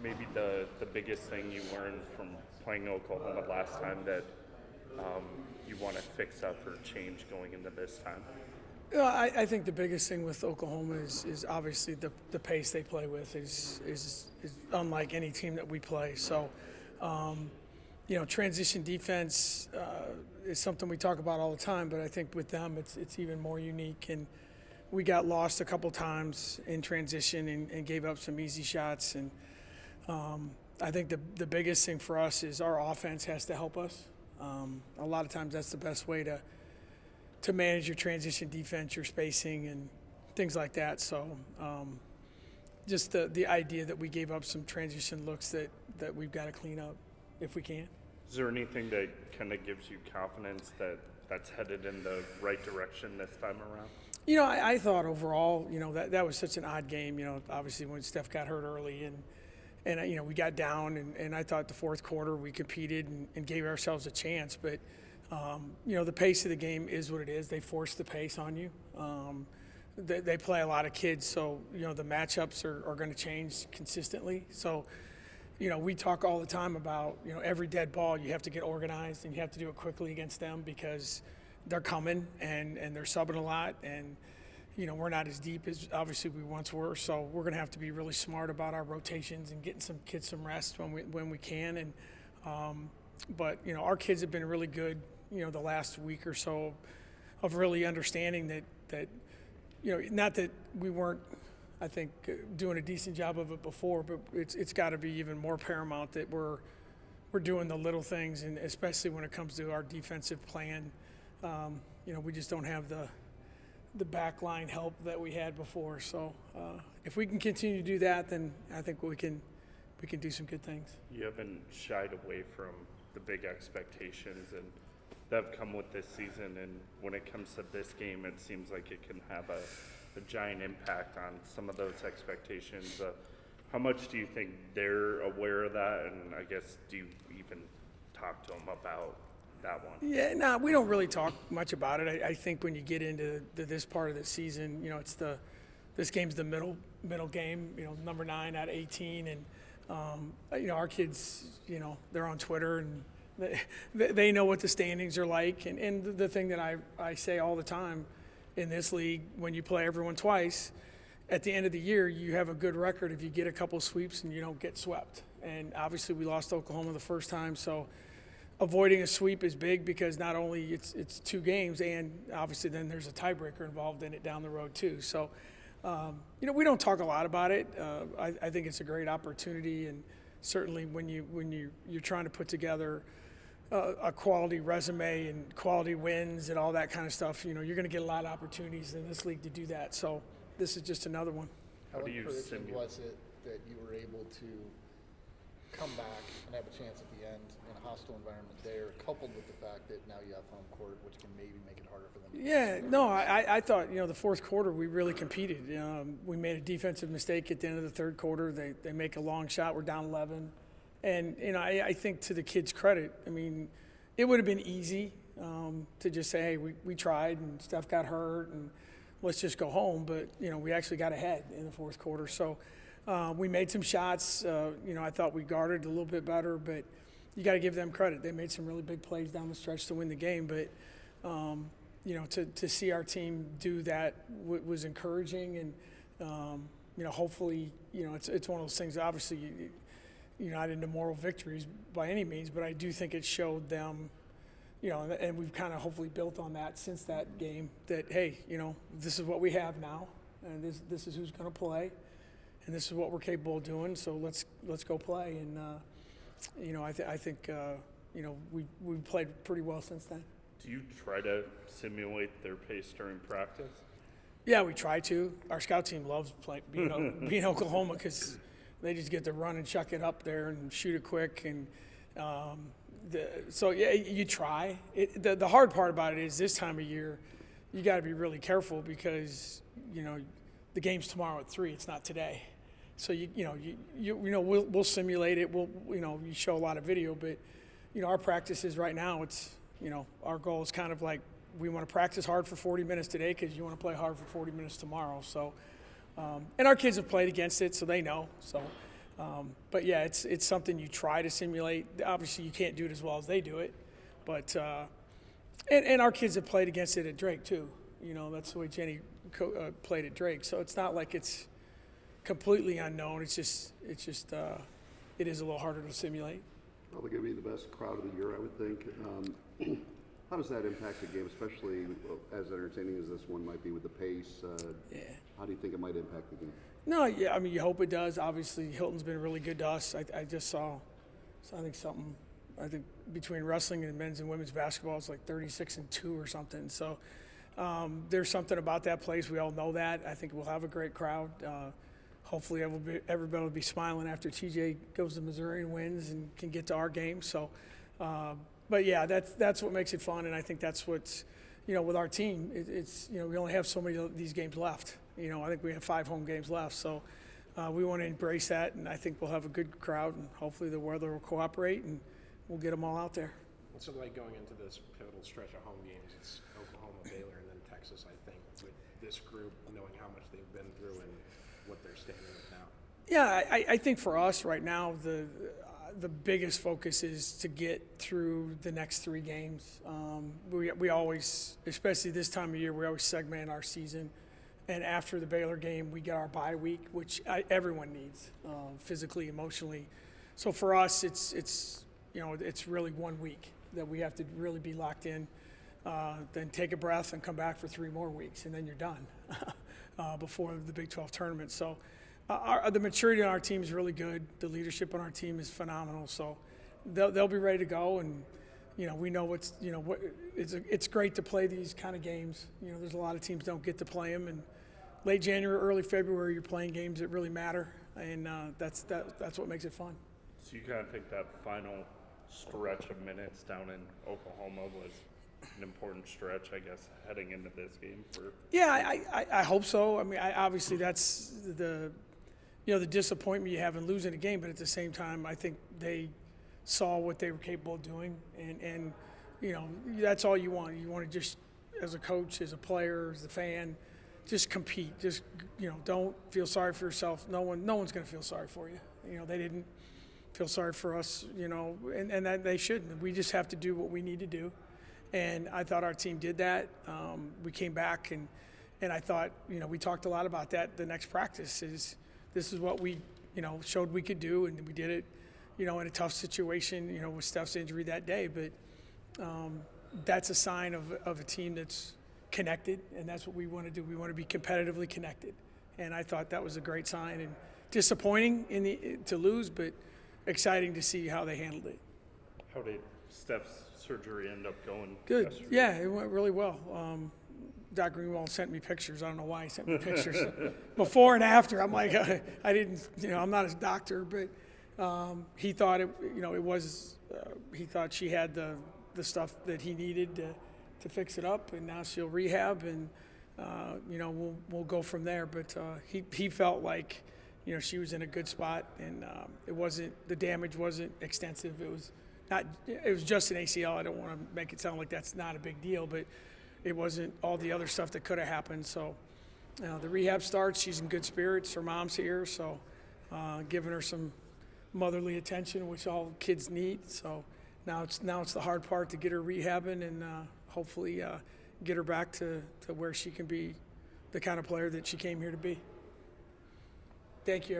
maybe the biggest thing you learned from playing Oklahoma last time that you want to fix up or change going into this time? I think the biggest thing with Oklahoma is obviously the pace they play with is unlike any team that we play. So, transition defense is something we talk about all the time, but I think with them it's even more unique. And we got lost a couple times in transition and gave up some easy shots. And I think the biggest thing for us is our offense has to help us. A lot of times that's the best way to manage your transition defense, your spacing, and things like that. So just the idea that we gave up some transition looks that we've got to clean up if we can. Is there anything that kind of gives you confidence that that's headed in the right direction this time around? I thought overall, that was such an odd game. Obviously when Steph got hurt early and we got down, and I thought the fourth quarter we competed and gave ourselves a chance. But, the pace of the game is what it is. They force the pace on you. They play a lot of kids, so, the matchups are going to change consistently. So, we talk all the time about, every dead ball you have to get organized and you have to do it quickly against them because they're coming and they're subbing a lot. And, we're not as deep as obviously we once were. So we're going to have to be really smart about our rotations and getting some kids some rest when we can. And but our kids have been really good, the last week or so of really understanding that not that we weren't, I think, doing a decent job of it before, but it's got to be even more paramount that we're doing the little things, and especially when it comes to our defensive plan. We just don't have the back line help that we had before. So if we can continue to do that, then I think we can do some good things. You haven't shied away from the big expectations and that have come with this season, and when it comes to this game, it seems like it can have a giant impact on some of those expectations. How much do you think they're aware of that, and I guess do you even talk to them about that one? Yeah, no, we don't really talk much about it. I think when you get into this part of the season, it's this game's the middle game. Number 9 out of 18, and our kids, they're on Twitter and they know what the standings are like. And the thing that I say all the time in this league, when you play everyone twice, at the end of the year you have a good record if you get a couple sweeps and you don't get swept. And obviously we lost Oklahoma the first time, so avoiding a sweep is big because not only it's 2 games, and obviously then there's a tiebreaker involved in it down the road too. So, we don't talk a lot about it. I think it's a great opportunity, and certainly when you're trying to put together a quality resume and quality wins and all that kind of stuff, you're going to get a lot of opportunities in this league to do that. So this is just another one. How encouraging was it that you were able to come back and have a chance at the end in a hostile environment there, coupled with the fact that now you have home court, which can maybe make it harder for them? Yeah, no, I thought, the fourth quarter we really competed. We made a defensive mistake at the end of the third quarter. They make a long shot. We're down 11. And, I think to the kids' credit, it would have been easy to just say, hey, we tried and Steph got hurt and let's just go home. But, we actually got ahead in the fourth quarter. So we made some shots. I thought we guarded a little bit better, but you got to give them credit. They made some really big plays down the stretch to win the game. But, to see our team do that was encouraging. And, hopefully, it's one of those things, obviously, you're not into moral victories by any means, but I do think it showed them, and we've kind of hopefully built on that since that game, that, hey, this is what we have now, and this is who's going to play, and this is what we're capable of doing, so let's go play. And, I think, we've played pretty well since then. Do you try to simulate their pace during practice? Yeah, we try to. Our scout team loves being Oklahoma because they just get to run and chuck it up there and shoot it quick. And so, yeah, you try. The hard part about it is this time of year, you got to be really careful because, the game's tomorrow at 3. It's not today. So, we'll simulate it. You show a lot of video. But, our practices right now, it's, our goal is kind of like we want to practice hard for 40 minutes today because you want to play hard for 40 minutes tomorrow. So, and our kids have played against it, so they know. So, But yeah, it's something you try to simulate. Obviously, you can't do it as well as they do it, but and our kids have played against it at Drake too. You know, that's the way Jenny played at Drake. So it's not like it's completely unknown. It is a little harder to simulate. Probably going to be the best crowd of the year, I would think. How does that impact the game, especially as entertaining as this one might be with the pace? Yeah. How do you think it might impact the game? No, yeah, I mean, you hope it does. Obviously, Hilton's been really good to us. I just saw, I think between wrestling and men's and women's basketball, it's like 36-2 or something. So there's something about that place. We all know that. I think we'll have a great crowd. Hopefully, everybody will be smiling after TJ goes to Missouri and wins and can get to our game. So, but yeah, that's what makes it fun, and I think that's what's, you know, with our team. It's we only have so many of these games left. You know, I think we have 5 home games left, so we want to embrace that, and I think we'll have a good crowd, and hopefully the weather will cooperate, and we'll get them all out there. What's it like going into this pivotal stretch of home games? It's Oklahoma, Baylor, and then Texas, I think, with this group, knowing how much they've been through and what they're standing with now. Yeah, I think for us right now, the biggest focus is to get through the next 3 games. We always, especially this time of year, we always segment our season. And after the Baylor game, we get our bye week, which everyone needs, physically, emotionally. So for us, it's really 1 week that we have to really be locked in. Then take a breath and come back for 3 more weeks, and then you're done before the Big 12 tournament. So the maturity on our team is really good. The leadership on our team is phenomenal. So they'll be ready to go, and we know it's great to play these kind of games. You know, there's a lot of teams don't get to play them, and late January, early February, you're playing games that really matter, and that's what makes it fun. So you kind of think that final stretch of minutes down in Oklahoma was an important stretch, I guess, heading into this game for. Yeah, I hope so. I mean, obviously that's the disappointment you have in losing a game, but at the same time, I think they saw what they were capable of doing, and that's all you want. You want to just, as a coach, as a player, as a fan, just compete. Just don't feel sorry for yourself. No one's going to feel sorry for you. They didn't feel sorry for us. And that they shouldn't. We just have to do what we need to do. And I thought our team did that. We came back and I thought we talked a lot about that. The next practice this is what we showed we could do, and we did it. In a tough situation, with Steph's injury that day. But that's a sign of a team that's connected, and that's what we want to do. We want to be competitively connected. And I thought that was a great sign, and disappointing to lose, but exciting to see how they handled it. How did Steph's surgery end up going? Good. Yesterday? Yeah, it went really well. Doc Greenwald sent me pictures. I don't know why he sent me pictures. Before and after, I'm like, I didn't, I'm not a doctor, but he thought he thought she had the stuff that he needed to fix it up, and now she'll rehab, and we'll go from there. But he felt like she was in a good spot, and the damage wasn't extensive. It was just an ACL. I don't want to make it sound like that's not a big deal, but it wasn't all the other stuff that could have happened. So the rehab starts. She's in good spirits. Her mom's here, so giving her some motherly attention, which all kids need. So now it's the hard part to get her rehabbing and hopefully get her back to where she can be the kind of player that she came here to be. Thank you.